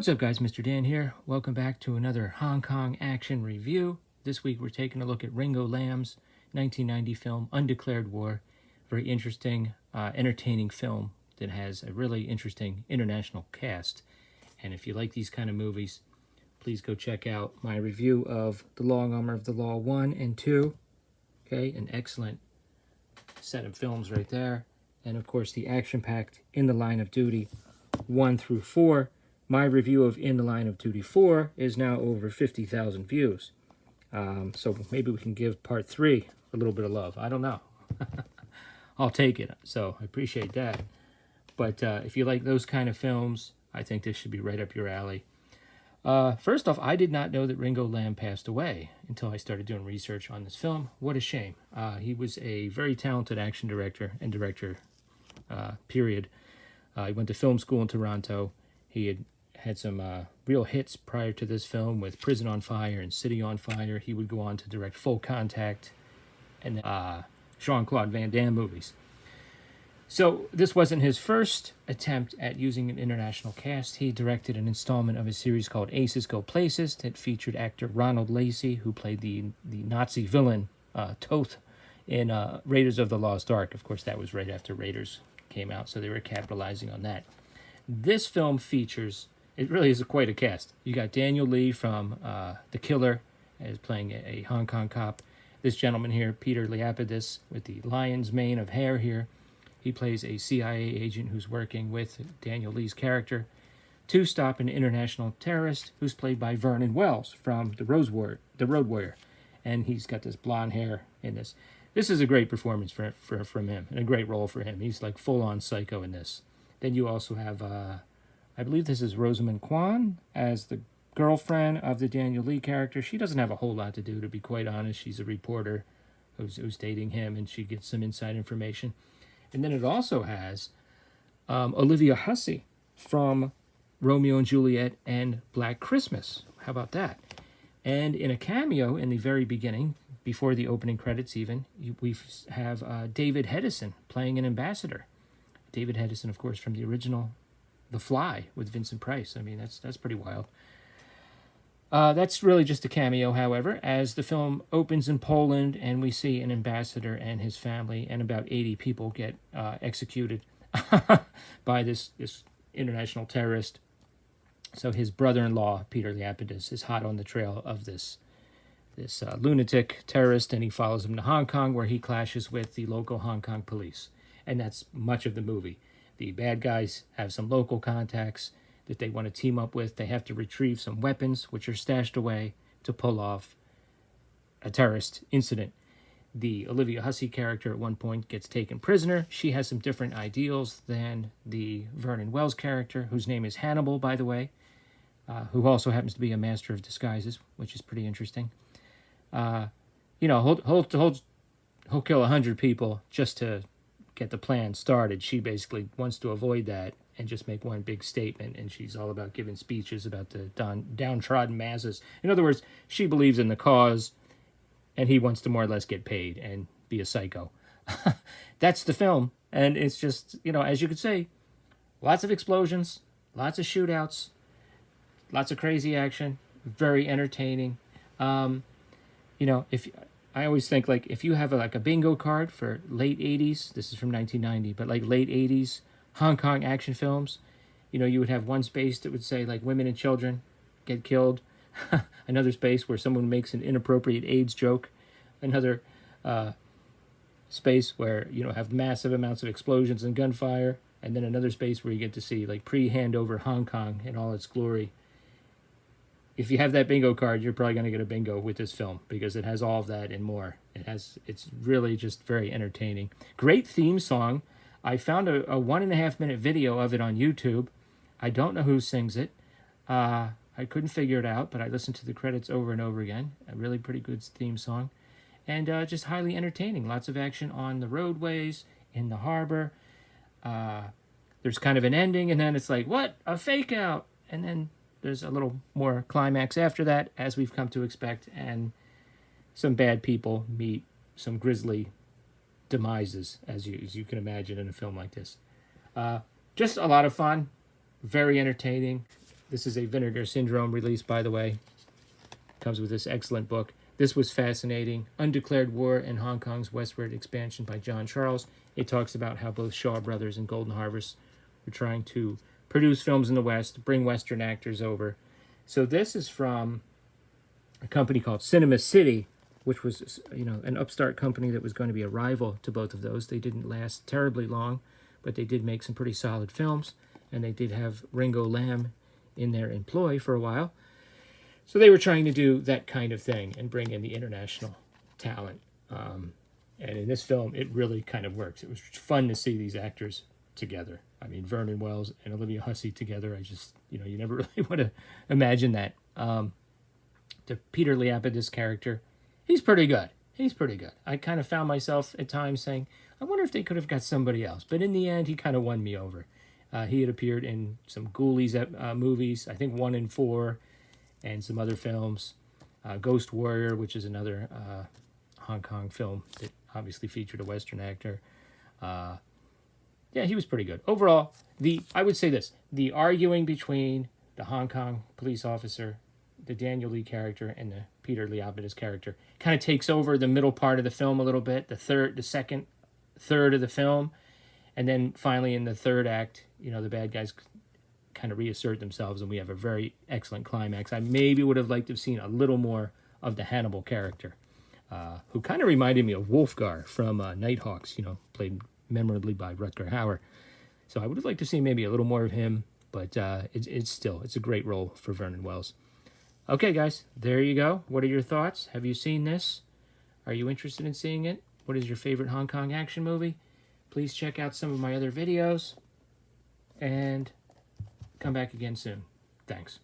What's up, guys? Mr. Dan here. Welcome back to another Hong Kong action review. This week we're taking a look at Ringo Lam's 1990 film Undeclared War. Very interesting, entertaining film that has a really interesting international cast. And if you like these kind of movies, please go check out my review of The Long Armor of the Law 1 and 2. Okay, an excellent set of films right there. And of course, the action-packed In the Line of Duty 1 through 4. My review of In the Line of Duty 4 is now over 50,000 views. So maybe we can give part 3 a little bit of love. I don't know. I'll take it. So I appreciate that. But if you like those kind of films, I think this should be right up your alley. First off, I did not know that Ringo Lam passed away until I started doing research on this film. What a shame. He was a very talented action director and director, period. He went to film school in Toronto. He had some real hits prior to this film with Prison on Fire and City on Fire. He would go on to direct Full Contact and Jean-Claude Van Damme movies. So this wasn't his first attempt at using an international cast. He directed an installment of a series called Aces Go Places that featured actor Ronald Lacey, who played the Nazi villain Toth in Raiders of the Lost Ark. Of course, that was right after Raiders came out, so they were capitalizing on that. This film features, it really is quite a cast. You got Daniel Lee from The Killer as playing a Hong Kong cop. This gentleman here, Peter Liapidis, with the lion's mane of hair here. He plays a CIA agent who's working with Daniel Lee's character to stop an international terrorist who's played by Vernon Wells from The Road Warrior. And he's got this blonde hair in this. This is a great performance from him, and a great role for him. He's like full-on psycho in this. Then you also have, I believe this is Rosamund Kwan as the girlfriend of the Daniel Lee character. She doesn't have a whole lot to do, to be quite honest. She's a reporter who's dating him, and she gets some inside information. And then it also has Olivia Hussey from Romeo and Juliet and Black Christmas. How about that? And in a cameo in the very beginning, before the opening credits even, we have David Hedison playing an ambassador. David Hedison, of course, from the original The Fly with Vincent Price. I mean, that's pretty wild. That's really just a cameo, however, as the film opens in Poland and we see an ambassador and his family and about 80 people get executed by this international terrorist. So his brother-in-law, Peter Liapidis, is hot on the trail of this lunatic terrorist, and he follows him to Hong Kong, where he clashes with the local Hong Kong police. And that's much of the movie. The bad guys have some local contacts that they want to team up with. They have to retrieve some weapons, which are stashed away, to pull off a terrorist incident. The Olivia Hussey character at one point gets taken prisoner. She has some different ideals than the Vernon Wells character, whose name is Hannibal, by the way, who also happens to be a master of disguises, which is pretty interesting. He'll kill 100 people just to get the plan started. She basically wants to avoid that and just make one big statement, and she's all about giving speeches about the downtrodden masses. In other words, she believes in the cause, and he wants to more or less get paid and be a psycho. That's the film, and it's just, as you could say, lots of explosions, lots of shootouts, lots of crazy action, very entertaining. If I always think, like, if you have a bingo card for late 80s, this is from 1990, but like late 80s Hong Kong action films, you would have one space that would say, like, women and children get killed, another space where someone makes an inappropriate AIDS joke, another space where, have massive amounts of explosions and gunfire, and then another space where you get to see, like, pre-handover Hong Kong in all its glory. If you have that bingo card, you're probably going to get a bingo with this film, because it has all of that and more. It's really just very entertaining. Great theme song. I found a 1.5 minute video of it on YouTube. I don't know who sings it. I couldn't figure it out, but I listened to the credits over and over again. A really pretty good theme song. And just highly entertaining. Lots of action on the roadways, in the harbor. There's kind of an ending, and then it's like, what? A fake out! And then there's a little more climax after that, as we've come to expect, and some bad people meet some grisly demises, as you can imagine in a film like this. Just a lot of fun, very entertaining. This is a Vinegar Syndrome release, by the way. Comes with this excellent book. This was fascinating. Undeclared War and Hong Kong's Westward Expansion by John Charles. It talks about how both Shaw Brothers and Golden Harvest were trying to produce films in the West, bring Western actors over. So this is from a company called Cinema City, which was, an upstart company that was going to be a rival to both of those. They didn't last terribly long, but they did make some pretty solid films, and they did have Ringo Lam in their employ for a while. So they were trying to do that kind of thing and bring in the international talent. And in this film, it really kind of works. It was fun to see these actors together. I mean, Vernon Wells and Olivia Hussey together. I just, you never really want to imagine that. The Peter Liapidis character, he's pretty good. He's pretty good. I kind of found myself at times saying, I wonder if they could have got somebody else. But in the end, he kind of won me over. He had appeared in some Ghoulies movies, I think 1 and 4, and some other films. Ghost Warrior, which is another Hong Kong film that obviously featured a Western actor. Yeah, he was pretty good. Overall, I would say this. The arguing between the Hong Kong police officer, the Daniel Lee character, and the Peter Liapidis character kind of takes over the middle part of the film a little bit, the second third of the film. And then finally in the third act, the bad guys kind of reassert themselves, and we have a very excellent climax. I maybe would have liked to have seen a little more of the Hannibal character, who kind of reminded me of Wolfgar from Nighthawks, played memorably by Rutger Hauer. So I would have liked to see maybe a little more of him, but it's a great role for Vernon Wells. Okay, guys, there you go. What are your thoughts? Have you seen this? Are you interested in seeing it? What is your favorite Hong Kong action movie? Please check out some of my other videos, and come back again soon. Thanks.